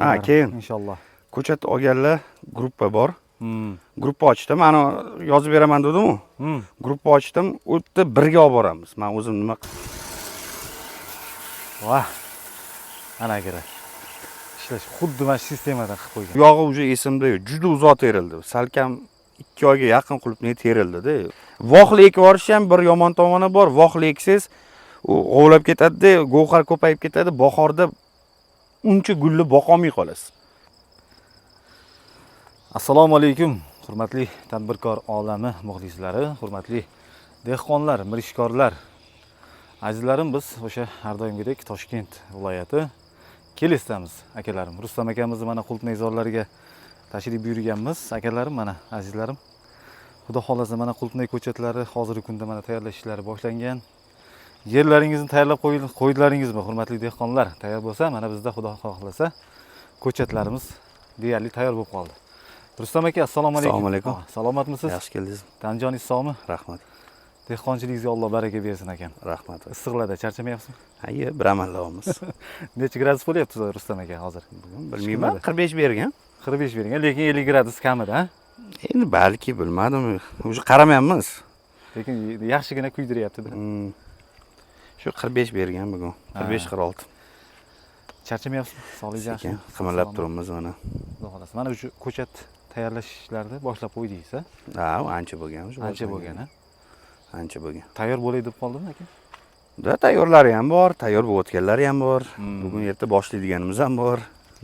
Ha, keyin inshaalloh. ko'chat olganlar gruppa bor. Gruppa ochdim. Mana yozib beraman dedim-ku. Gruppa ochdim. U yerda birga olib boramiz. Men o'zim nima Vah. Ana kerak. Ishlash xuddi mana sistemadan qilib qo'ygan. Yog'i уже esimda yo'q. Juda uzoq terildi. Salkam 2 oyga yaqin qulupnay terildi-da. Voqli ekib yuborish ham bir yomon tomoni bor. Voqli eksangiz u g'ovlab ketadi-da, go'xar ko'payib ketadi. Bahorda uncha gulli boqolmay qolasiz. Assalomu alaykum, hurmatli tadbirkor olami muxlislari, hurmatli dehqonlar, mirishkorlar. Azizlarim, biz o'sha har doimgidek Toshkent viloyati Kelesdamiz, akalarim. Rustam akamizni mana qulupnayzorlariga tashrif buyurganmiz. Akalarim, mana azizlarim. Xudo xolasa mana qulupnay ko'chatlari hozirgi kunda mana tayyorlash ishlari boshlangan. Yerlaringizni tayyorlab qo'ydilaringizmi, hurmatli dehqonlar? Tayyor bo'lsa, mana bizda xudo xolasa ko'chatlarimiz deyarli tayyor bo'lib qoldi. Rustam aka, assalomu alaykum. Assalomu alaykum. Salomatmisiz? Yaxshi keldingiz. Tanjoningiz sog'mi? Rahmat. Dehqonchilingizga Alloh baraka bersin akam. Rahmat. Issiqlarda charchamayapsizmi? Hayy, bir amallayapmiz. Necha gradus bo'lyapti Rustam aka hozir? Bilmayman, 45 bergan. 45 bergan, lekin 50 gradus kamida, ha? Endi balki bilmadim. O'sha qaramayapmiz. Lekin yaxshigina kuydiryapti-da. Shu 45 bergan bugun. 45-46. Charchamayapsizmi? Sog'ligingiz yaxshimi? Qimirlab turibmiz mana. Xudo xolasa. Mana shu ko'chat tayyorlash ishlarini boshlab qo'ydingiz, ha? Ha, ancha bo'lgan. Ancha bo'lgan, ha? Ancha bo'lgan. Tayyor bo'lay deb qoldimi aka? Da tayyorlari ham bor, tayyor bo'layotganlari ham bor. Bugun erta boshlaydiganimiz ham bor.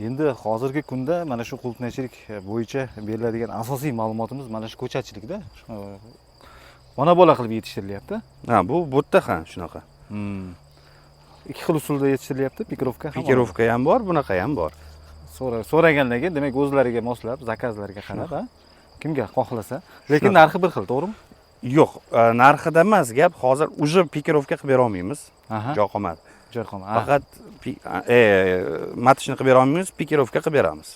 Endi hozirgi kunda mana shu qulupnaychilik bo'yicha beriladigan asosiy ma'lumotimiz mana shu ko'chatchilikda. Ona bola qilib yetishtirilyapti. Ha, bu yerda ham shunaqa. Ikki xil usulda yetishtirilyapti, pikirovka ham. Pikirovka ham bor, bunaqa ham bor. So'raganlarga, demak o'zlariga moslab, zakazlarga qarab, ha? Kimga xohlasa. Lekin narxi bir xil, to'g'rimi? Yo'q, narxida emas gap. Hozir uje pikirovka qilib bera olmaymiz. Joy qolmadi. Joy qolmadi. Faqat matishni qilib bera olmaymiz, pikirovka qilib beramiz.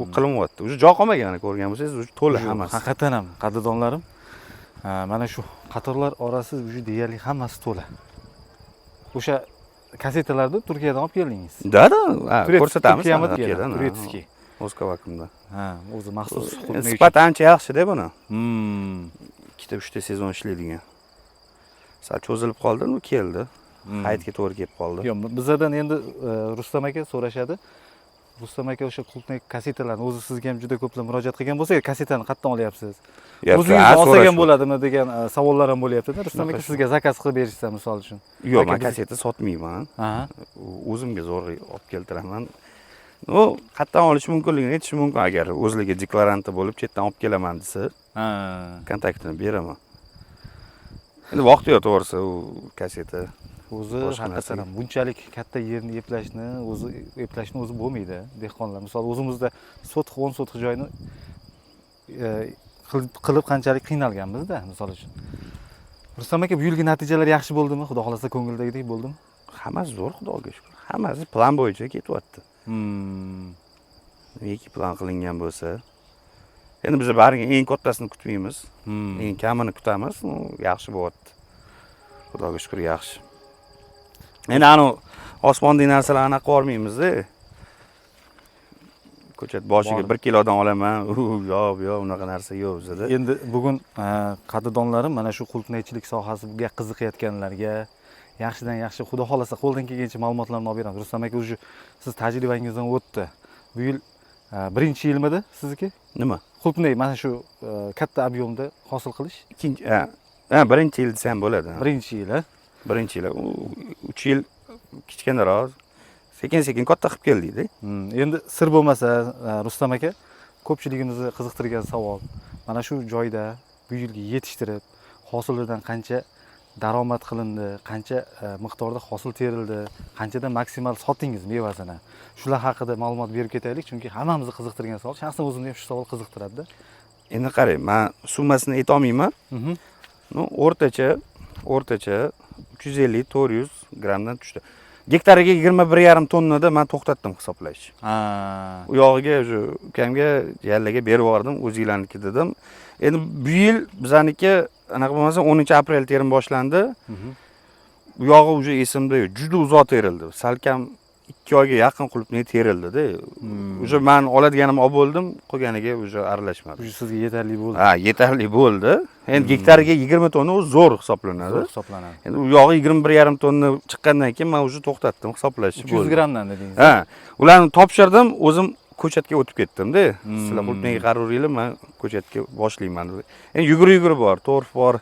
U qilinyapti. Uje joy qolmagan, ko'rgan bo'lsangiz, uje to'la hammasi. Haqiqatan ham, qadrdonlarim, mana shu qatorlar orasi uje deyarli hammasi to'la. O'sha kasetalarni Turkiyadan olib keldingiz. Da, ko'rsatamiz Turkiyadan. Turetskiy. O'zkavakimda. Ha, o'zi maxsus sifat ancha yaxshi-da buni. 2-3 sezon ishlaydigan. Sal cho'zilib qoldi, u keldi. Hayitga to'g'ri kelib qoldi. Yo'q, bizlardan endi Rustam aka so'rashadi. Rustam aka o'sha qulupnay kasetalarni o'zi sizga ham juda ko'plab murojaat qilgan bo'lsa, kasetani qayerdan olyapsiz? O'zingiz olsak ham bo'ladimi degan savollar ham bo'lyapti-da. Rustam aka sizga zakaz qilib berishsa, misol uchun. Yo'q, men kaseta sotmayman. O'zimga zo'r olib keltiraman. U qayerdan olish mumkinligini aytish mumkin agar o'zligi deklaranti bo'lib chetdan olib kelaman desa. Kontaktini beraman. Endi vaqti yo'q to'g'risi u kaseta. O'zi haqiqatan ham bunchalik katta yerni eplashni o'zi bo'lmaydi. Dehqonlar, misol o'zimizda sotix 10 sotix joyni qilib qanchalik qiynalganmiz-da, misol uchun. Rustam aka, bu yilgi natijalar yaxshi bo'ldimi? Xudo xolasa ko'ngildagidek bo'ldimi? Hammasi zo'r, Xudoga shukr. Hammasi plan bo'yicha ketyapti. Neki plan qilingan bo'lsa, endi biz bariga eng kattasini kutmaymiz. Eng kamini kutamiz. Yaxshi bo'lyapti. Xudoga shukr, yaxshi. Endi ana osmondagi narsalarni qilib olmaymiz-da. Ko'chat boshiga 1 kilodan olaman. Yo'q, unaqa narsa yo'q bizda. Endi bugun qadrdonlarim mana shu qulupnaychilik sohasiga qiziqayotganlarga yaxshidan yaxshi, xudo xolasa qo'ldan kelgancha ma'lumotlarni olib beramiz. Rustam aka, o'zi siz tajribangizdan o'tdi. Bu yil birinchi yilmidi sizniki? Nima? Qulupnay mana shu katta ob'yomda hosil qilish? Ikkinchi, birinchi yil desam bo'ladi. Birinchi yil, ha? Birinchi yil. 3 yil kichkinaroq, sekin-sekin katta qilib keldik-da. Endi sir bo'lmasa, Rustam aka, ko'pchiligimizni qiziqtirgan savol. Mana shu joyda bu yilgi yetishtirib, hosilidan qancha daromad qilindi, qancha miqdorda hosil terildi, qanchadan maksimal sotdingiz mevasini. Shular haqida ma'lumot berib ketaylik, chunki hammamizni qiziqtirgan savol. Shaxsan o'zimni ham shu savol qiziqtiradi-da. Endi qarang, men summasini ayta olmayman. O'rtacha 350-400 grammdan tushdi. Gektariga 21,5 tonnada men to'xtatdim hisoblashni. U yog'iga o'sha ukamga yallaga berib yubordim, o'zinglarniki dedim. Endi bu yil bizaniki anaqa bo'lmasa 10-aprel terim boshlandi. Bu yog'i уже esimda yo'q. Juda uzoq terildi. Salkam 2 oyga yaqin qulupnay terildi-da. O'sha men oladiganim olib bo'ldim, qolganiga o'sha aralashmadi. Bu sizga yetarli bo'ldi. Ha, yetarli bo'ldi. Endi gektariga 20 tonna u zo'r hisoblanadi. Zo'r hisoblanadi. Endi u yog'i 21,5 tonna chiqqandan keyin men o'sha to'xtatdim, hisoblashni 300 grammdan dedingiz. Ha, ularni topshirdim, o'zim ko'chatga o'tib ketdim-da. Sizlar qulupnayga qaraveringlar, men ko'chatga boshlayman. Endi yugur bor, torf bor,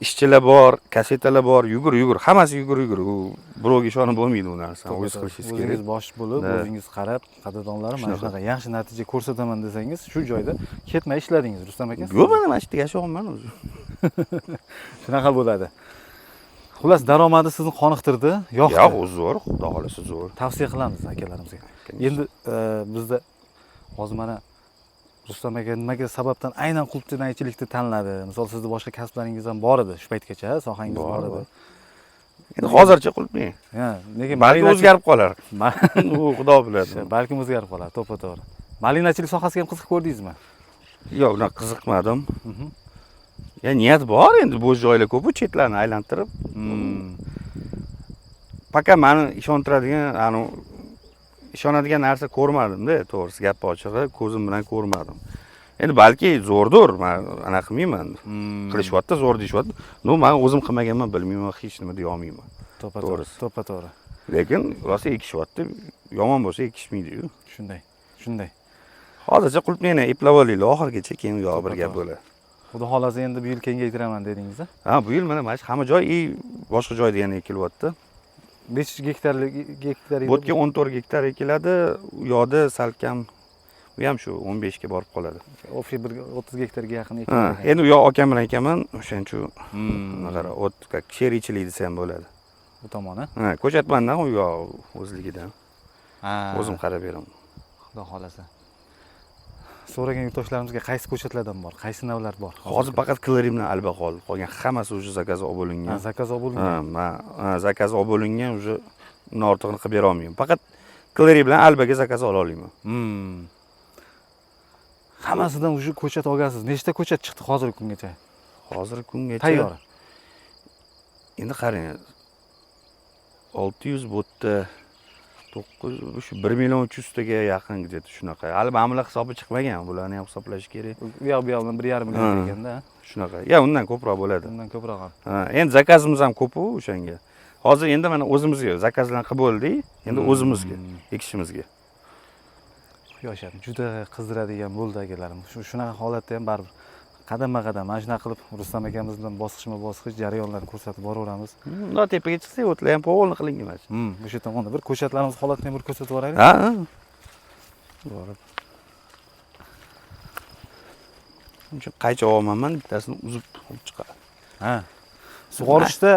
ishchilar bor, kasetalar bor, yugur. Hammasi yugur. U birovga ishonib bo'lmaydi u narsa. O'z qilishingiz kerak. O'zingiz bosh bo'lib, o'zingiz qarab, qadrdonlarim, mana shunaqa yaxshi natija ko'rsataman desangiz, shu joyda ketmay ishladingiz, Rustam aka. Yo'q, men mana shu yerda yashayapman o'zi. Shunaqa bo'ladi. Xullas, daromadi sizni qoniqtirdi, yoqdi. Yo'q, u zo'r, xudo xolasa zo'r. Tavsiya qilamiz akalarimizga. Endi bizda hozir mana Rustam aka nimaga sababdan aynan qulupnaychilikni tanladi? Misol sizda boshqa kasblaringiz ham bor edi, shu paytgacha sohangiz bor edi. Endi hozircha qulupnay. Ha, nega balki o'zgarib qolar. U xudo biladi. Balkim o'zgarib qolar, to'g'ri. Malinachilik sohasiga ham qiziqib ko'rdingizmi? Yo'q, unaqa qiziqmadim. Ya niyat bor endi, bo'sh joylar ko'p, chetlarni aylantirib. Faqat meni ishonadigan narsa ko'rmadim-da, to'g'risi gap ochig'i, ko'zim bilan ko'rmadim. Endi balki zo'rdir, men anaqa qilmayman. Qilishyapti, zo'r deyapti. No, men o'zim qilmaganman, bilmayman, hech nima deya olmayman. To'g'ri. Lekin rosa ekishyapti, yomon bo'lsa ekishmaydi-yu. Shunday. Hozircha qulupnayni eplab olaylik, oxirgacha keyin yo bir gap bo'ladi. Xudo xolasa endi bu yil kengaytiraman dedingiz-a? Ha, bu yil mana hamma joy boshqa joyda yana ekilyapti. Necha gektar edi? Bu yerga 14 gektar ekiladi, u yoqda salkam u ham shu 15 ga borib qoladi. O'fi 30 gektarga yaqin ekiladi. Endi u yoq akam bilan ekaman, o'shancha qara, sherikchilik desa ham bo'ladi. Bu tomoni? Ha, ko'chatmandan u yoq o'zligidan. O'zim qarab beraman. Xudo xolasa. So'ragan yurtdoshlarimizga qaysi ko'chatlardan bor, qaysi navlar bor? Hozir faqat Klerimdan alba qoldi. Qolgan hammasi o'sha zakaz olib bo'lingan. Zakaz olib bo'lingan. Ha, zakaz olib bo'lingan, o'sha uni ortig'ini qilib bera olmayman. Faqat Klerim bilan albaga zakaz ola olaman. Hammasidan o'sha ko'chat olgansiz. Nechta ko'chat chiqdi hozirgi kungacha? Hozirgi kungacha tayyor. Endi qarang, 600 bo'tda 9 shu 1 million 300 taga yaqin где-то shunaqa. Hali ma'mula hisobi chiqmagan, bularni ham hisoblash kerak. Bu yoq bilan 1,5 million deganda. Shunaqa. Ya, undan ko'proq bo'ladi. Undan ko'proq. Ha, endi zakazimiz ham ko'p-ku o'shanga. Hozir endi mana o'zimizga zakazlarni qilib bo'ldik, endi o'zimizga ekishimizga. Quyosh ham juda qizdiradigan bo'ldi akalarim. Shunaqa holatda ham baribir qadam-qadam mana shunaqa qilib Rustam akamiz bilan bosqichma-bosqich jarayonlarni ko'rsatib boraveramiz. Bunday tepaga chiqsak, o'tlar ham polni qilingan mana shu. O'sha tomonda bir ko'chatlarimiz holatini ham bir ko'rsatib boraylik. Ha. Borib. Uncha qaycha olmayman, bittasini uzib olib chiqaman. Ha. Sug'orishda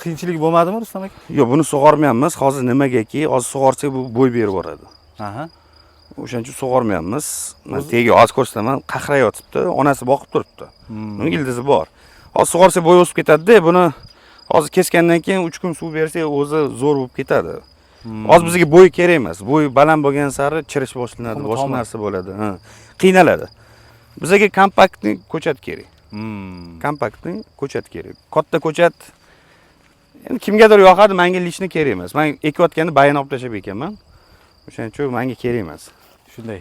qiyinchilik bo'lmadimi Rustam aka? Yo'q, buni sug'ormayapmiz. Hozir nimagaki, hozir sug'orsak bu bo'y berib boradi. Aha. O'shancha sug'ormayapmiz. Men tegi hozir ko'rsataman, qaqrayotibdi, onasi boqib turibdi. Uning ildizi bor. Hozir sug'orsa bo'y o'sib ketadi-da, buni hozir kesgandan keyin 3 kun suv bersak, o'zi zo'r bo'lib ketadi. Hozir bizga bo'y kerak emas. Bo'y baland bo'lgan sari chirish boshlanadi, boshqa narsa bo'ladi. Ha, qiynaladi. Bizga kompaktni ko'chat kerak. Kompaktni ko'chat kerak. Katta ko'chat endi kimgadir yoqadi, menga lishni kerak emas. Men ekayotganda bayani olib tashlab ekanman. O'shaning uchun menga kerak emas. Shunday.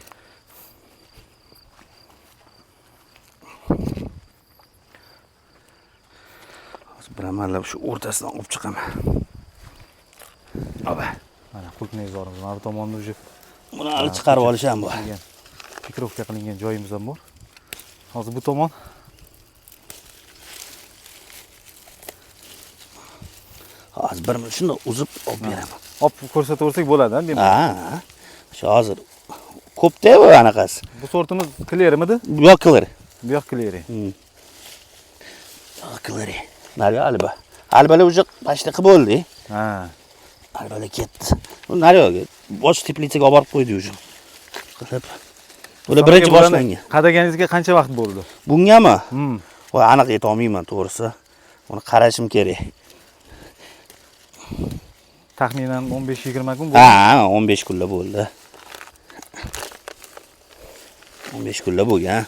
Hozir bilamanlar shu o'rtasidan olib chiqaman. Aba. Mana qulupnay zorimiz. Mana bu tomonda uje buni hali chiqarib olish ham bor. Fikrovka qilingan joyimiz ham bor. Hozir bu tomon. Hozir bir shunday uzib olib beraman. Olib ko'rsataversak bo'ladi-a, demak. Ha. Shu hozir ko'pda bu anaqasi. Bu sortimiz Clear'midi? Yo'q, Clear. Bu yoq Clear. Clear. Nari alba. Albalar уже почти qilib bo'ldi. Ha. Albalar ketdi. Bu nariyoga bosh teplitsaga olib borib qo'ydi уже. Qilib. Bular birinchi boshlangan. Qadaganingizga qancha vaqt bo'ldi? Bungami? Voy, aniq ayta olmayman, to'g'risi. Uni qarashim kerak. Taxminan 15-20 kun bo'ldi. Ha, 15 kunlar bo'ldi. 15 kunlar bo'lgan.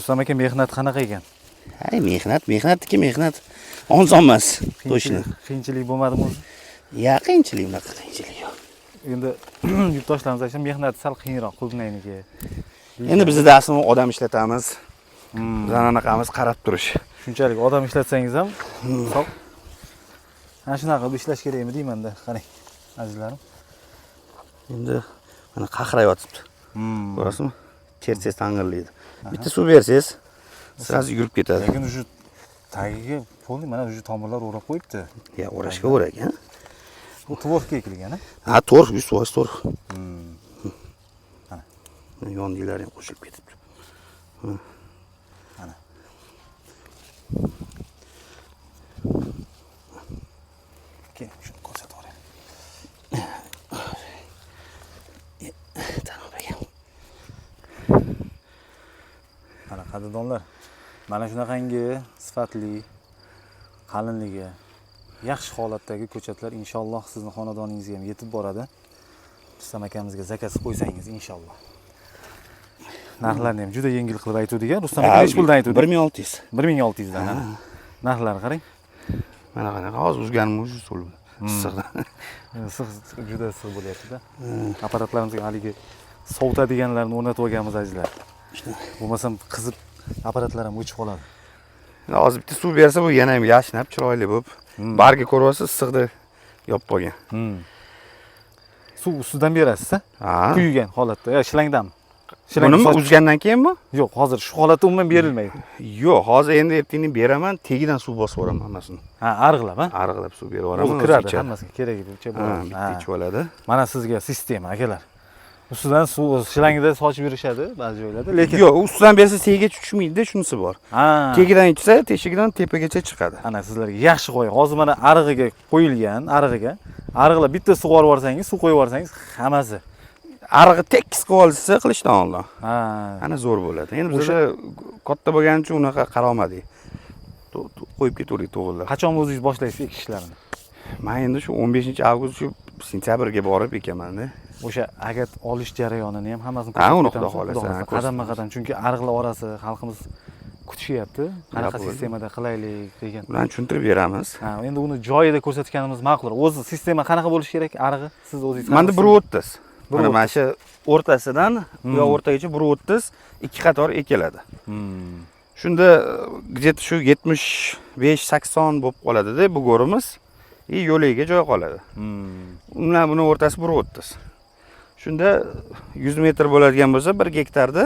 Rustam aka mehnat qanaqa ekan? Hay, mehnatniki mehnat. Oson emas. To'shni. Qiyinchilik bo'lmadimi o'zi? Ya, qiyinchilik unaqa qiyinchilik yo'q. Endi yurtdoshlarimiz aytsa mehnat sal qiyinroq Qulupnayniki. Endi bizda aslida odam ishlatamiz. Bizlar anaqamiz qarab turish. Shunchalik odam ishlatsangiz ham sog' ana shunaqa qilib ishlash kerakmi deyman-da. Qarang, azizlarim. Endi mana qaqrayotibdi. Ko'rasizmi? Chertsangiz tang'illaydi. Bitta suv bersangiz, sirasi yurib ketadi. Lekin shu tagiga bo'ldi, mana shu tomirlar o'rab qo'yibdi. Ya, o'rashga o'rak, ha? Bu tvorga ekilgan, Ha, to'g'ri, 100% to'g'ri. Mana. Yondilar ham qo'shilib ketibdi. Mana. Keling, shuni ko'rsatib yuboray. Mana qadrdonlar, mana shunaqangi sifatli, qalinligi, yaxshi holatdagi ko'chatlar inshaalloh sizning xonadoningizga ham yetib boradi. Rustam akamizga zakaz qo'ysangiz inshaalloh. Narxlarni ham juda yengil qilib aytuvdik-a. Rustam aka nech puldan aytuvdik? 1600. 1600 dan. Narxlari qarang. Mana qanaqa hozir o'zgarmi shu so'l. Issiqdan. Issiq juda issiq bo'lyapti-da. Apparatlarimizga haligi sovutadiganlarni o'rnatib olganmiz azizlar. Bo'lmasam qizib apparatlar ham o'chib qoladi. Hozir bitta suv bersa bu yana ham yashnab, chiroyli bo'lib, barga ko'ryapsiz, issiqda yopib qolgan. Suv ustidan berasiz-a? Ha. Kuygan holatda, yo shlangdami? Buni uzgandan keyinmi? Yo'q, hozir shu holatda umuman berilmaydi. Yo'q, hozir endi ertaga beraman, tegidan suv bosib yuboraman hammasini. Ha, arg'ilab, ha? Arg'ilab suv berib yuboraman. O'zi kiradi, hammasiga keragicha Ha, bo'ladi. bitta ichib oladi. Mana sizga sistema akalar. Ustidan suv shlangida sochib yurishadi ba'zi joylarda, lekin Yo'q, ustidan bersa tegiga tushmaydi, shunisi bor. ha, Tegidan ichsa, teshigidan tepagacha chiqadi. ana sizlarga yaxshi qo'ying. Hozir mana arig'iga qo'yilgan, arig'ilab bitta sug'orib yuborsangiz, suv qo'yib yuborsangiz, hammasi. Arig'i tekis qilib olsa, qilishdan oldin. Ha, Ana zo'r bo'ladi. Endi o'sha katta bo'lgani uchun unaqa qarolmadik. Qo'yib ketaverdik to'g'rilab. qachon o'zingiz boshlaysiz ekish ishlarini? Men endi shu 15-avgust shu sentyabrga borib ekaman-da. O'sha agat olish jarayonini ham hammasini Ha, uni ko'rsatib Xudo ketamiz. xohlasa, Qadamma-qadam, chunki ariqlar orasi xalqimiz kutishyapti. Qanaqa bo'ldi. sistemada qilaylik degan. Ularni tushuntirib beramiz. Ha, endi uni joyida ko'rsatganimiz ma'qul. O'zi sistema qanaqa bo'lishi kerak arig'i? Siz o'zingiz Menda 1.30. Mana 1.30. mana shu o'rtasidan yo o'rtagacha 1.30 ikki qator ekiladi. Shunda где-то shu 75-80 bo'lib qoladi-da bu go'rimiz. Yo'liga joy qoladi. Undan buni o'rtasi 1.30. Shunda 100 metr bo'ladigan bo'lsa 1 gektarda,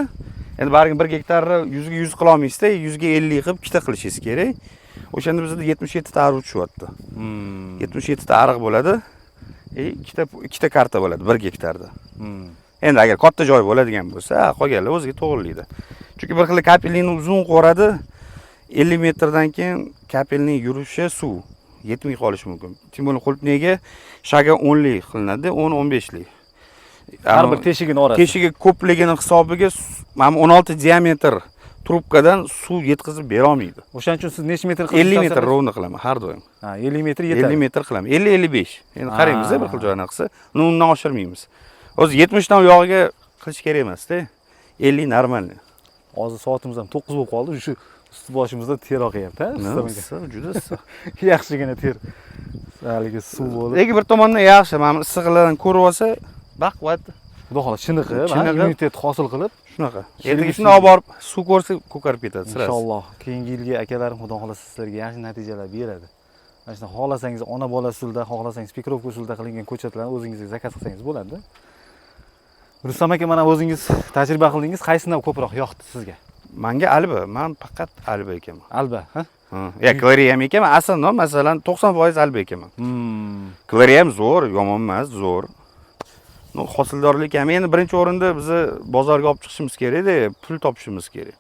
endi baribir 1 gektarni 100 ga 100 qila olmaysizda, 100 ga 50 qilib ikkita qilishingiz kerak. O'shanda bizda 77 ta ariq tushyapti. 77 ta ariq bo'ladi. Ikkita karta bo'ladi 1 gektarda. Endi agar katta joy bo'ladigan bo'lsa, qolganlar o'ziga to'g'rilaydi. Chunki bir xil kapelning uzun qo'radi, 50 metrdan keyin kapelning yurishi suv yetmay qolishi mumkin. Tim bo'lib Qulupnayga shaga 10 lik qilinadi, 10-15 lik. Har bir teshigini orasi. Teshigi ko'pligini hisobiga mana 16 diametr trubkadan suv yetkazib bera olmaydi. O'shaning uchun siz necha metr qilasiz? 50 metr rovni qilaman har doim. Ha, 50 metr yetadi. 50 metr qilaman. 50-55. Endi qaraymiz bir xil joyni qilsa, undan oshirmaymiz. O'zi 70 dan uyog'iga qilish kerak emas-da. 50 normal. Hozir soatimiz ham 9 bo'lib qoldi. Shu usti boshimizda ter oqyapti, ha? Issiq, juda issiq. Yaxshigina ter. Haligi suv bo'lib. Lekin bir tomondan yaxshi, mana issiqlardan ko'rib olsa, baquvvat. Xudo xohlasa chiniqib, immunitet hosil qilib, shunaqa. Ertaga shuni olib borib, suv ko'rsa ko'karib ketadi sirasi. Inshaalloh, keyingi yilga akalarim xudo xohlasa sizlarga yaxshi natijalar beradi. Mana shunday xohlasangiz ona bola usulda, xohlasangiz pikrovka usulda qilingan ko'chatlarni o'zingizga zakaz qilsangiz bo'ladi. Rustam aka, mana o'zingiz tajriba qildingiz, qaysidan ko'proq yoqdi sizga? Menga alba, men faqat alba ekaman. Alba, ha? Ya, klariya ham ekaman, aslida masalan 90% alba ekaman. Klariya ham zo'r, yomon emas, zo'r. Hosildorlik ham endi birinchi o'rinda biz bozorga olib chiqishimiz kerak-da, pul topishimiz kerak.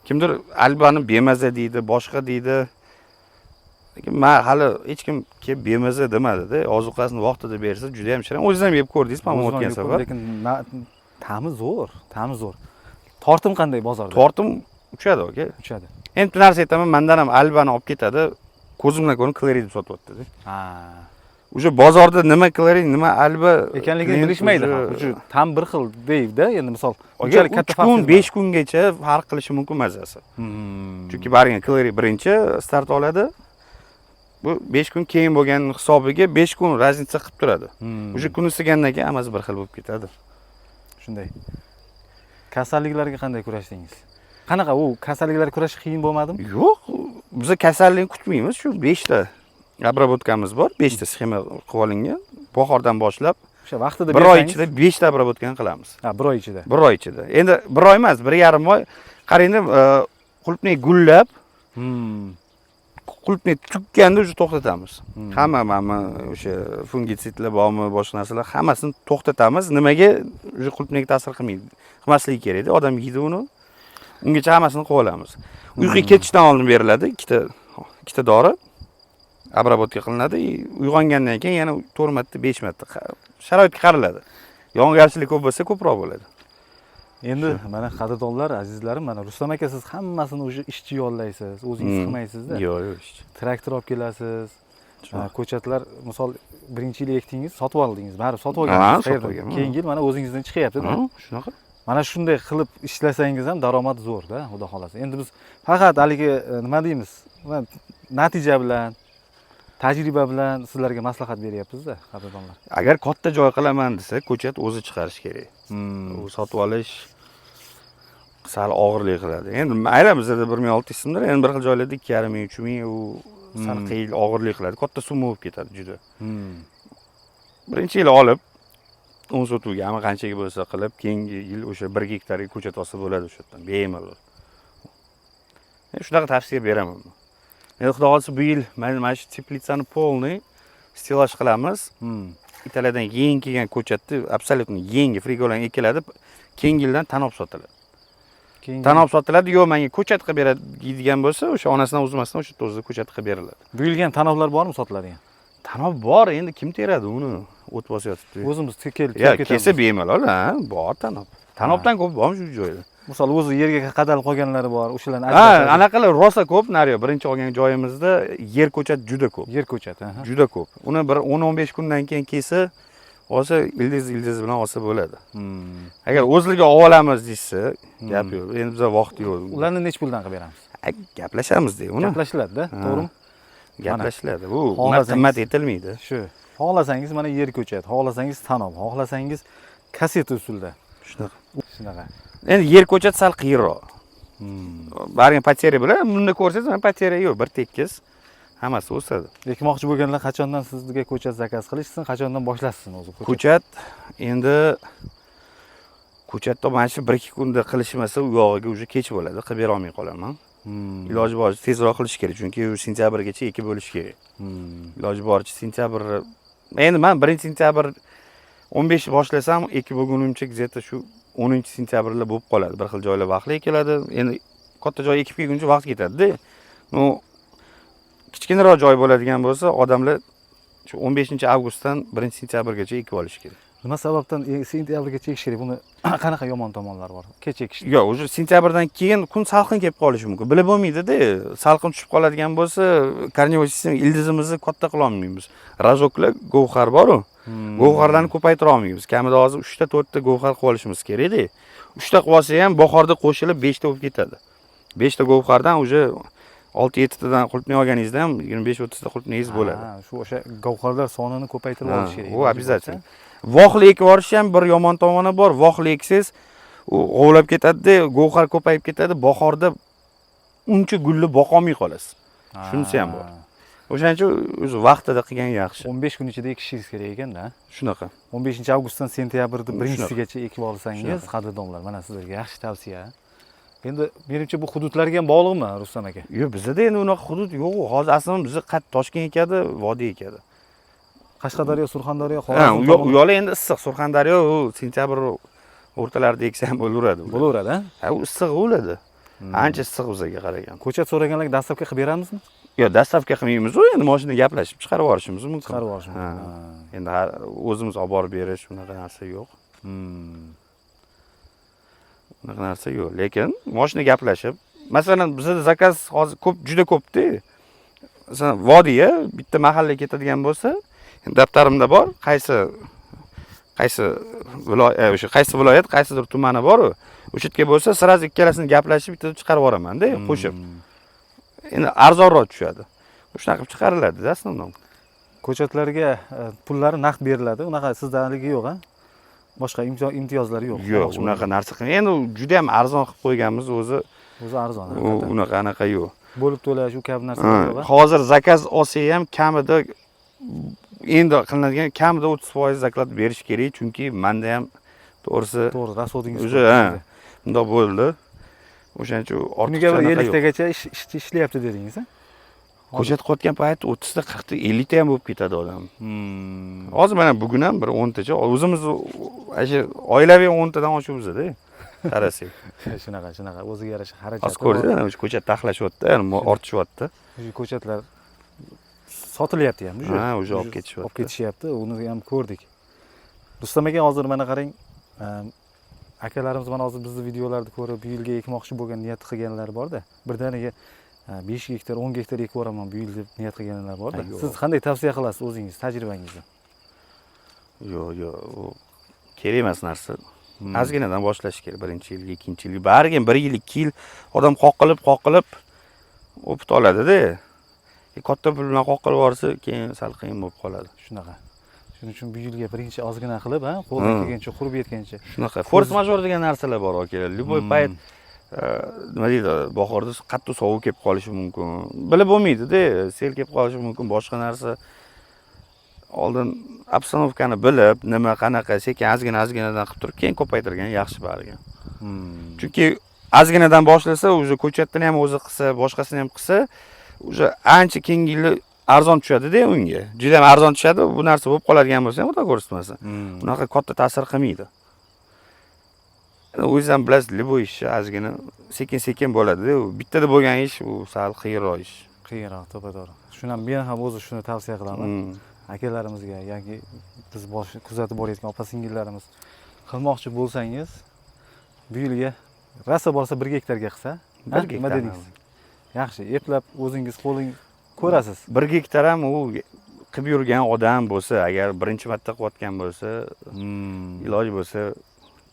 Kimdir albani bemaza deydi, boshqa deydi. Lekin men hali hech kim kelib bemaza demadi-da. Ozuqasini vaqtida bersa juda ham shirin. O'zingiz ham yeb ko'rdingiz, men o'tgan safar. Lekin ta'mi zo'r, ta'mi zo'r. Tortim qanday bozorda? Tortim uchadi aka. Uchadi. Endi bir narsa aytaman, mendan ham albani olib ketadi, ko'zimdan ko'rib klarid sotyapti-da. Ha. O'sha bozorda nima qilaring, nima alba ekanligini bilishmaydi ham. Shu tam bir xil deydi, endi misol unchalik katta farq 5 kungacha farq qilishi mumkin mazasi. Chunki bargan kaloriya birinchi start oladi. Bu 5 kun keyin bo'lgan hisobiga 5 kun raznica qilib turadi. O'sha kun isigandan keyin hammasi bir xil bo'lib ketadi. Shunday. Kasalliklarga qanday kurashdingiz? Qanaqa u kasalliklarga kurash qiyin bo'lmadimi? Yo'q, biz kasallikni kutmaymiz. Shu 5 ta обработкamiz bor, 5 ta sxema qilib olingan. Bahordan boshlab o'sha vaqtida 1 oy ichida 5 ta обработкani qilamiz. Ha, 1 oy ichida. 1 oy ichida. Endi 1 oy emas, 1,5 oy. Qarang, qulupnay gullab, qulupnay tukkanda o'sha to'xtatamiz. Hamma o'sha fungitsidlar bormi, boshqa narsalar hammasini to'xtatamiz. Nimaga? O'sha qulupnayga ta'sir qilmaydi. Qilmasligi kerak-da, odam yeydi uni. Ungacha hammasini qilib olamiz. Uyquga ketishdan oldin beriladi ikkita dori. Обработка qilinadi. Uyg'ongandan keyin yana 4 marta, 5 marta sharoitga qaraladi. Yog'ingarchilik ko'p bo'lsa ko'proq bo'ladi. Endi mana qadrdonlar, azizlarim, mana Rustam aka siz hammasini o'sha ishchi yollaysiz, o'zingiz qilmaysiz-da. Yo'q, ishchi. Traktor olib kelasiz. Ko'chatlar, misol birinchi yil ekdingiz, sotib oldingiz, baribir sotib olgansiz. Keyingi yil mana o'zingizdan chiqyapti-da. Shunaqa. Mana shunday qilib ishlasangiz ham daromad zo'r-da, xudo xolasa. Endi biz faqat haligi nima deymiz? Natija bilan, tajriba bilan sizlarga maslahat beryapmiz-da, qadrdonlar. Agar katta joy qilaman desa, ko'chat o'zi chiqarish kerak. U sotib olish sal og'irlik qiladi. Endi mayli bizda 1600 so'mdir, endi bir xil joylarda 2500, 3000 u sal qiyin og'irlik qiladi. Katta summa bo'lib ketadi juda. Birinchi yil olib 10 sotuvga ham qanchaga bo'lsa qilib, keyingi yil o'sha 1 gektarga ko'chat olsa bo'ladi o'sha yerdan. Bemalol. Shunaqa tavsiya beraman. Endi xudo xolasa bu yil mana shu teplitsani polniy stilaj qilamiz. Italiyadan yangi kelgan ko'chatni absolyutni yangi frigolarga ekiladi. Keyingi yildan tanob sotiladi. Tanob sotiladi, yo menga ko'chat qilib beradi deydigan bo'lsa, o'sha onasidan uzmasdan o'sha o'zida ko'chat qilib beriladi. Bu yil ham tanoblar bormi sotiladigan? Tanob bor, endi kim teradi uni? O't bosyapti. O'zimiz kelib ketamiz. Kelsa bemalol, bor tanob. Tanobdan ko'p bormi shu joyda? Misol o'zi yerga qadalib qolganlari bor, o'shalarni anaqalar rosa ko'p, nariyo birinchi olgan joyimizda yer ko'chat juda ko'p. Yer ko'chat, juda ko'p. Uni bir 10-15 kundan keyin kelsa, olsa ildiz bilan olsa bo'ladi. Agar o'zlariga olamiz desa, gap yo'q. Endi bizda vaqt yo'q. Ularni nech puldan qilib beramiz? Gaplashamiz-da uni. Gaplashiladi-da, to'g'rimi? Gaplashiladi. Bu qimmat etilmaydi. Shu. Xohlasangiz mana yer ko'chat, xohlasangiz tanob, xohlasangiz kasseta usulda. Shunaqa. Endi yer ko'chat sal qiyinroq. Bargan pateriya bilan bunda ko'rsangiz, mana pateriya yo'q, bir tekis. Hammasi o'sadi. Ekmoqchi bo'lganlar qachondan sizga ko'chat zakaz qilishsin, qachondan boshlashsin o'zi ko'chat? Endi ko'chatda mana shu 1-2 kunda qilishmasa, u yog'iga уже kech bo'ladi, qilib bera olmay qolaman. Iloji boricha tezroq qilish kerak, chunki sentyabrgacha ekib bo'lish kerak. Iloji boricha sentyabr. Endi men 1-sentyabr 15 boshlasam, ekib bo'lgunimcha где-то shu 10-sentyabrda bo'lib qoladi. Bir xil joylar vaqtli ekiladi. Endi katta joy ekib kelguncha vaqt ketadi-da. No, kichkinaroq joy bo'ladigan bo'lsa, odamlar shu 15-avgustdan 1-sentyabrgacha ekib olish kerak. Nima sababdan sentyabrgacha ekish kerak? Buni qanaqa yomon tomonlari bor? Kech ekish. Yo'q, o'sha sentyabrdan keyin kun salqin kelib qolishi mumkin. Bilib bo'lmaydi-da. Salqin tushib qoladigan bo'lsa, kornevой sistema ildizimizni katta qila olmaymiz. Razoklar govhar bor-ku. Govharlarni ko'paytira olmaymiz. Kamida hozir 3 ta 4 ta govhar qilib olishimiz kerak-da. 3 ta qilib olsa ham bahorda qo'shilib 5 ta bo'lib ketadi. 5 ta govhardan o'sha 6-7 tadan qulupnay olganingizda ham 25-30 ta qulupnayingiz bo'ladi. Ha, shu o'sha govharlar sonini ko'paytirib olish kerak. Bu обязательно. Voqli ekib yuborish ham bir yomon tomoni bor. Voqli eksangiz, u g'ovlab ketadi, govhar ko'payib ketadi. Bahorda uncha gulni boqolmay qolasiz. Shunisi ham bor. O'shaning uchun o'zi vaqtida qilgan yaxshi. 15 kun ichida ekishingiz kerak ekan-da. Shunaqa. 15-avgustdan sentyabrda 1-sigacha ekib olsangiz, qadrdonlar, mana sizlarga yaxshi tavsiya. Endi menimcha bu hududlarga ham bog'liqmi, Rustam aka? Yo'q, bizda endi unaqa hudud yo'q. Hozir aslida bizda Toshkent ekadi, vodiy ekadi. Qashqadaryo, Surxondaryo, Xorazm. Yo'q, u yo'li endi issiq. Surxondaryo u sentyabr o'rtalarida eksa ham bo'laveradi. Bo'laveradi, ha? U issiq bo'ladi. Ancha issiq bizga qaragan. Ko'chat so'raganlarga dastavka qilib beramizmi? Yo'q, dastavka qilmaymiz. Endi mashina gaplashib chiqarib yuborishimiz mumkin. Chiqarib yuborishimiz. Endi o'zimiz olib borib berish unaqa narsa yo'q. Unaqa narsa yo'q. Lekin mashina gaplashib, masalan, bizda zakaz hozir ko'p, juda ko'p-da. Masalan, vodiya bitta mahallaga ketadigan bo'lsa, Daftarimda bor, qaysi viloyat, o'sha qaysi viloyat, qaysidir tumani bor-ku. O'sha yerga bo'lsa, sraz ikkalasini gaplashib bitta chiqarib yuboraman-da, qo'shib. Endi arzonroq tushadi. Shunaqa qilib chiqariladi-da основном. Ko'chatlarga pullari naqd beriladi. Unaqa sizda haligi yo'q, ha? Boshqa imtiyozlari yo'q. Yo'q, unaqa narsa qilmaydi. Endi juda ham arzon qilib qo'yganmiz o'zi. O'zi arzon. Unaqa yo'q. Bo'lib to'lash, u kabi narsalar yo'q. Hozir zakaz olsa ham kamida endi qilinadigan kamida 30% zaklad berish kerak, chunki menda ham to'g'risi rasodingiz o'sha bundoq bo'ldi. O'shaning uchun kuniga 50 tagacha ishlayapti dedingiz, ha? Ko'chat qotgan payt 30 ta, 40 ta, 50 ta ham bo'lib ketadi odam. Hozir mana bugun ham bir 10 tacha, o'zimiz o'sha oilaviy 10 tadan oshibmiz-da. Qarasak. Shunaqa o'ziga yarasha xarajat. Hozir ko'rdingizmi, o'sha ko'chat taxlashyapti, ya'ni ortishyapti. O'sha ko'chatlar sotilyapti ham, ha, o'sha olib ketishyapti. Olib ketishyapti, uni ham ko'rdik. Rustam aka hozir mana qarang, akalarimiz mana hozir bizni videolarni ko'rib, bu yilga ekmoqchi bo'lgan niyat qilganlar bor-da. Birdaniga 5 gektar, 10 gektar ekib yuboraman bu yil deb niyat qilganlar bor-da. Siz qanday tavsiya qilasiz o'zingiz, tajribangizda? Yo'q, u kerak emas narsa. Ozginadan boshlash kerak, birinchi yilga, ikkinchi yilga. Bargin 1 yil, 2 yil odam qoqilib o'pit oladi-da. Katta pul bilan qoqilib borsa, keyin sal qiyin bo'lib qoladi. Shunaqa. Shuning uchun bu yilga birinchi ozgina qilib, ha, qo'ldan kelgancha, qurib yetgancha. Shunaqa. Force major degan narsalar bor akalar. Любой payt nima deydi, bahorda qattiq sovuq kelib qolishi mumkin. Bilib bo'lmaydi-da, sel kelib qolishi mumkin, boshqa narsa. Oldin obstanovkani bilib, nima qanaqa sekin ozginadan qilib turib, keyin ko'paytirgan yaxshi bargan. Chunki ozginadan boshlasa, o'zi ko'chatni ham o'zi qilsa, boshqasini ham qilsa, o'sha ancha keyingi yil arzon tushadi-da unga. Juda ham arzon tushadi, bu narsa bo'lib qoladigan bo'lsa ham xudo ko'rsatmasin. Unaqa katta ta'sir qilmaydi. O'zingiz ham bilasiz, любой ish ozgina sekin bo'ladi-da. Bittada bo'lgan ish u sal qiyinroq ish. Qiyinroq, to'g'ri. Shuni ham men ham o'zi shuni tavsiya qilaman. Akalarimizga yoki biz kuzatib borayotgan opa-singillarimiz qilmoqchi bo'lsangiz, bu yilga rasa borsa 1 gektarga qilsa, nima dedingiz? Yaxshi, eplab o'zingiz qo'ling ko'rasiz. 1 gektar ham u qilib yurgan odam bo'lsa, agar birinchi marta qilayotgan bo'lsa, iloji bo'lsa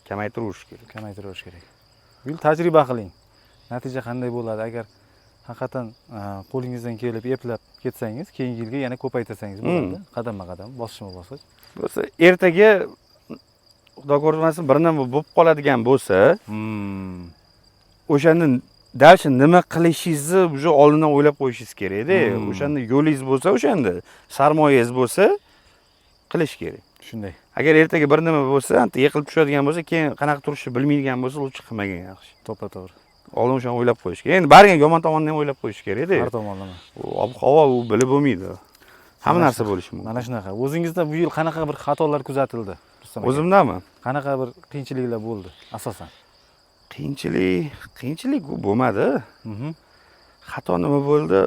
kamaytirish kerak. Bu yil tajriba qiling. Natija qanday bo'ladi? Agar haqiqatan qo'lingizdan kelib eplab ketsangiz, keyingi yilga yana ko'paytirsangiz bo'ladi. Qadamma-qadam, bosqichma-bosqich. Bo'lsa, ertaga xudo ko'rmasin bir nima bo'lib qoladigan bo'lsa, o'shani dalshi nima qilishingizni уже oldindan o'ylab qo'yishingiz kerak-da. O'shanda yo'lingiz bo'lsa, o'shanda sarmoyangiz bo'lsa, qilish kerak. Shunday. Agar ertaga bir nima bo'lsa, yiqilib tushadigan bo'lsa, keyin qanaqa turishni bilmaydigan bo'lsa, lutchi qilmagan yaxshi. To'g'ri. Oldin o'shani o'ylab qo'yish kerak. Endi bargan yomon tomonini ham o'ylab qo'yish kerak-da. Har tomonlama. Ob-havo u bilib bo'lmaydi. Hamma narsa bo'lishi mumkin. Mana shunaqa. O'zingizda bu yil qanaqa bir xatolar kuzatildi? O'zimdami? Qanaqa bir qiyinchiliklar bo'ldi asosan? Qiyinchilik bo'lmadi. Xato nima bo'ldi?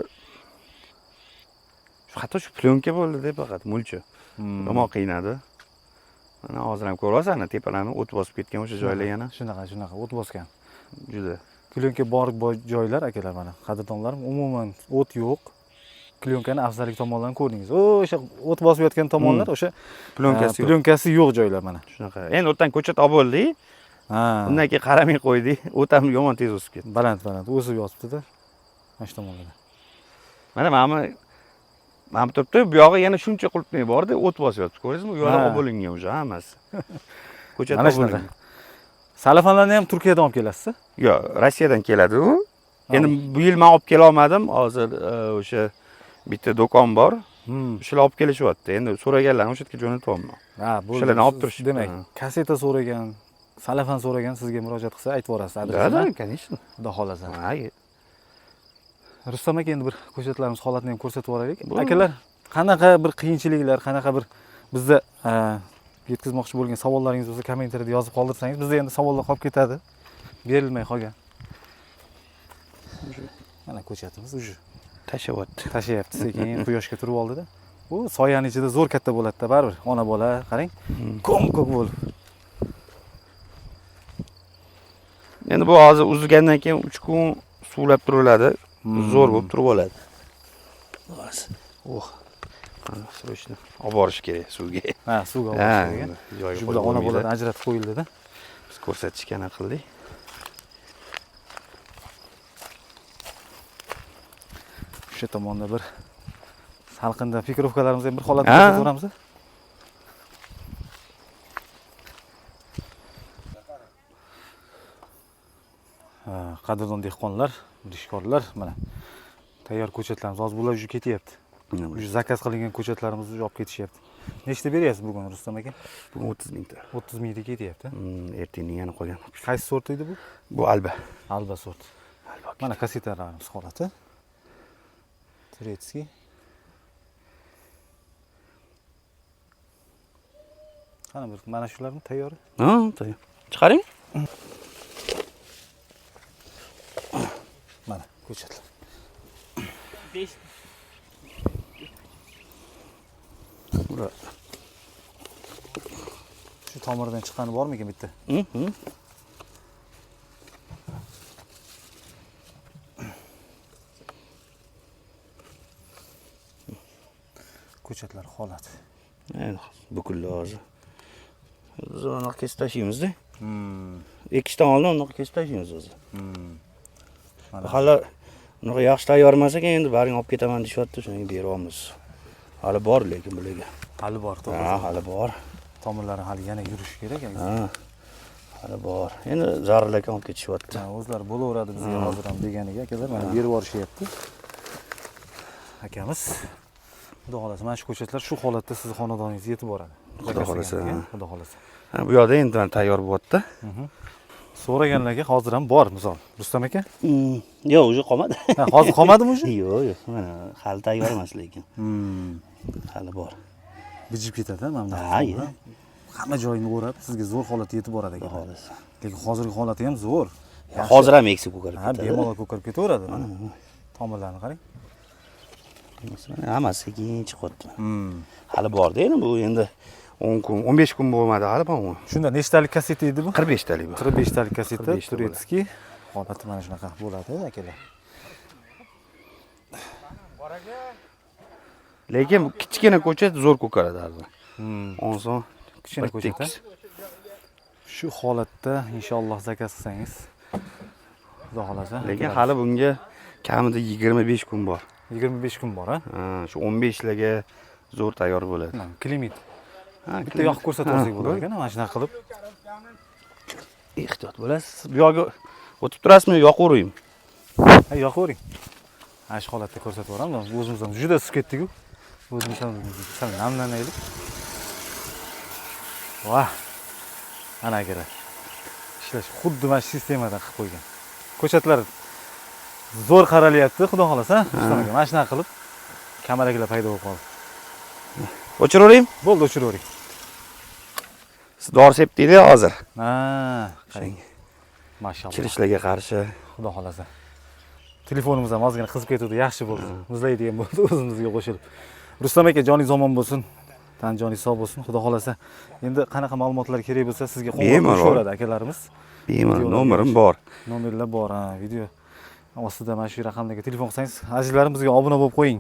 Xato shu plyonka bo'ldi-da faqat mulchi. Yomon qiynadi. Mana hozir ham ko'ryapsan, tepalarni o't bosib ketgan o'sha joylar yana. Shunaqa, o't bosgan. Juda. Plyonka bor joylar akalar mana, qadrdonlarim, umuman o't yo'q. Plyonkani afzallik tomonlarini ko'rdingiz. O'sha o't bosib yotgan tomonlar o'sha plyonkasi yo'q joylar mana. Shunaqa. Endi o'tdan ko'chat olib bo'ldik. Undan keyin qaramay qo'ydik. O't ham yomon tez o'sib ketdi. Baland o'sib yotibdi-da. Mana shu tomonlarda. Mana mana turibdi, bu yog'i yana shuncha qulpnay bor-da, o't bosib yotibdi. Ko'rdingizmi? U yoqda olib bo'lingan o'sha hammasi. Ko'chat olib bo'lingan. Salafanlarni ham Turkiyadan olib kelasiz? Yo'q, Rossiyadan keladi u. Endi bu yil men olib kela olmadim. Hozir o'sha bitta do'kon bor. Shular olib kelishyapti. Endi so'raganlarni o'sha yerga jo'natyapman. Ha, bu shularni olib turish. Demak, kaseta so'ragan, salafan so'ragan sizga murojaat qilsa aytib yuborasiz adresini. Da, конечно. Xudo xolasa. Ha. Rustam aka, endi bir ko'chatlarimiz holatini ham ko'rsatib yuboraylik. Akalar, qanaqa bir qiyinchiliklar, qanaqa bir bizda yetkazmoqchi bo'lgan savollaringiz bo'lsa, kommentariyada yozib qoldirsangiz, bizda endi savollar qolib ketadi. Berilmay qolgan. Mana ko'chatimiz уже tashayapti sekin, quyoshga turib oldida. Bu soyaning ichida zo'r katta bo'ladi-da, baribir. Ona bola, qarang, ko'k bo'lib. Endi bu hozir uzgandan keyin 3 kun suvlab turiladi. Zo'r bo'lib turib oladi. Srochni olib borish kerak suvga. Ha, suvga olib Ha, borish kerak. joyiga Shu qo'yib bilan ona bo'lmaydi. bolani ajratib qo'yildi-da. Biz ko'rsatishgani qildik. O'sha tomonda bir salqinda pikrovkalarimizni ham bir holatda Ha. ko'rsataveramiz. Qadrdon dehqonlar, ishkorlar, mana tayyor ko'chatlarimiz hozir bular уже ketyapti. Уже zakaz qilingan ko'chatlarimizni уже olib ketishyapti. Nechta beryapsiz bugun Rustam aka? Bugun 30 mingta. 30 mingta ketyapti. Ertaning yana qolgan. Qaysi sort edi bu? Bu alba. Alba sort. Mana kassetalarimiz holati. Turetskiy. Qani bir mana shularni tayyor. Ha, tayyor. Chiqaring. Mana ko'chatlar. Bular. Shu tomirdan chiqqani bormikan bitta? Ko'chatlar holati. Endi bukunlar hozir. Biz uni kesib tashlaymiz-da. Ekishdan oldin uni kesib tashlaymiz o'zi. Hali uni yaxshi tayyor emas ekan, endi baring olib ketaman deyapti, shunga beryapmiz. Hali bor lekin bularga. Hali bor, to'g'ri. Ha, hali bor. Tomirlari hali yana yurishi kerak endi. Ha. Hali bor. Endi zararlarga olib ketishyapti. O'zlari bo'laveradi bizga hozir ham deganiga akalar mana berib yuborishyapti. Akamiz. Xudo xolasa mana shu ko'chatlar shu holatda sizni xonadoningizga yetib boradi. Xudo xolasa. Xudo xolasa. Ha, bu yoqda endi tayyor bo'lyapti. So'raganlarga hozir ham bor, misol. Rustam aka? Yo'q, уже qolmadi. Ha, hozir qolmadimi уже? Yo'q, yo'q. Mana hali tayyor emas lekin. Hali bor. Bijib ketadi mana Ha, bunaqa. Hamma joyini o'rab, sizga zo'r holatda yetib boradi ekan. Xolasa. Lekin hozirgi holati ham zo'r. Hozir ham eksib ko'karib Ha, ketadi. bemalol ko'karib ketaveradi mana. Tomirlarni qarang. Mana hammasi keyin chiqyapti. Hali bor-da endi bu endi 10 kun, 15 kun bo'lmadi hali bu. Shunda nechtalik kasseta edi bu? 45 talik bu. 45 talik kasseta, 45 ta Turetskiy. Holati mana shunaqa bo'ladi, akalar. Lekin bu kichkina ko'chat zo'r ko'karadi hali. Onson Kichkina ko'chat. Shu holatda inshaalloh zakaz qilsangiz, xudo xolasa. Lekin hali bunga kamida 25 kun bor. 25 kun bor, ha? Ha, shu 15 larga zo'r tayyor bo'ladi. Klimat. Ha, Bitta yoqib ko'rsatsak bo'lar ekan, mana shunaqa qilib. Ehtiyot bo'lasiz. Bu yoqqa o'tib turasizmi, yoqavering. Ha, yoqavering. Mana shu holatda ko'rsatib yuboramiz. O'zimiz ham juda suz ketdik-ku. O'zimiz ham sal namlanaylik. Vah. Ana akalar. Ishlash xuddi mana shu sistemadan qilib qo'ygan. Ko'chatlar zo'r qaralyapti, xudo xolasa. Mana shunaqa qilib kamalaklar paydo bo'lib qoldi. O'chiravering. Bo'ldi, o'chiravering. Siz dori sepdinglar hozir. Ha, qarang. Mashalloh. Kirishlarga qarshi. Xudo xolasa. Telefonimiz ham ozgina qizib ketdi, yaxshi bo'ldi. Muzlaydigan bo'ldi o'zimizga qo'shilib. Rustam aka, joningiz omon bo'lsin. Tan joningiz sog' bo'lsin. Xudo xolasa. Endi qanaqa ma'lumotlar kerak bo'lsa, sizga qo'ng'iroq qilishaveradi akalarimiz. Bemalol nomerim bor. Nomerlar bor, ha, video ostida mana shu raqamlarga telefon qilsangiz, azizlarimizga obuna bo'lib qo'ying.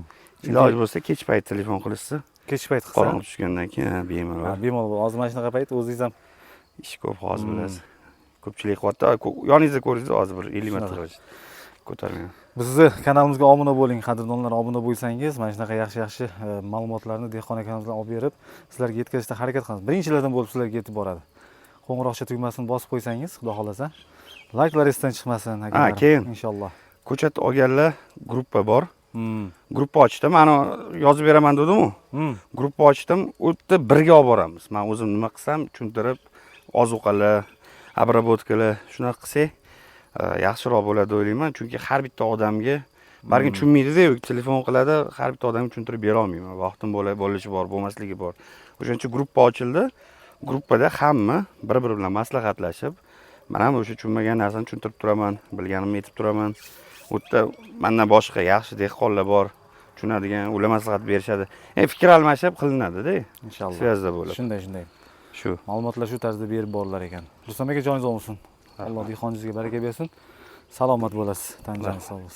Iloji bo'lsa kech payt telefon qilishsa, Kech payt qilsa, qorong'i tushgandan keyin bemalol. ha, bemalol. Hozir mana shunaqa payt o'zingiz ham Ish ko'p hozir bilasiz. Ko'pchilik qilyapti. Yoningizda ko'ringiz hozir bir 50 metr ko'tarilgan. bizni kanalimizga obuna bo'ling, qadrdonlar. Obuna bo'lsangiz, mana shunaqa yaxshi-yaxshi ma'lumotlarni dehqon akamizdan olib berib, sizlarga yetkazishga harakat qilamiz. Birinchilardan bo'lib sizlarga yetib boradi. Qo'ng'iroqcha tugmasini bosib qo'ysangiz, xudo xolasa, layklar esdan chiqmasin Ha, keyin inshaalloh. ko'chat olganlar gruppa bor. Gruppa ochdim. Mana yozib beraman dedim-ku. Gruppa ochdim. U yerda birga olib boramiz. Men o'zim nima qilsam, tushuntirib, ozuqalar, обработкаlar shunaqa qilsak, yaxshiroq bo'ladi o'ylayman. Chunki har bitta odamga balki tushunmaydi-da, telefon qiladi, har bitta odamga tushuntirib bera olmayman. Vaqtim bo'lishi bor, bo'lmasligi bor. O'shaning uchun gruppa ochildi. Gruppada hamma bir-biri bilan maslahatlashib, men ham o'sha tushunmagan narsani tushuntirib turaman, bilganimni aytib turaman. U yerda mendan boshqa yaxshi dehqonlar bor, tushunadigan, ular maslahat berishadi. Fikr almashib qilinadi-da. Inshaalloh. Svязda bo'lib. Shunday. Shu. Ma'lumotlar shu tarzda berib borilar ekan. Rustam aka, joningiz omon bo'lsin. Alloh dehqoningizga baraka bersin. Salomat bo'lasiz. Tan joningiz sog' bo'lsin.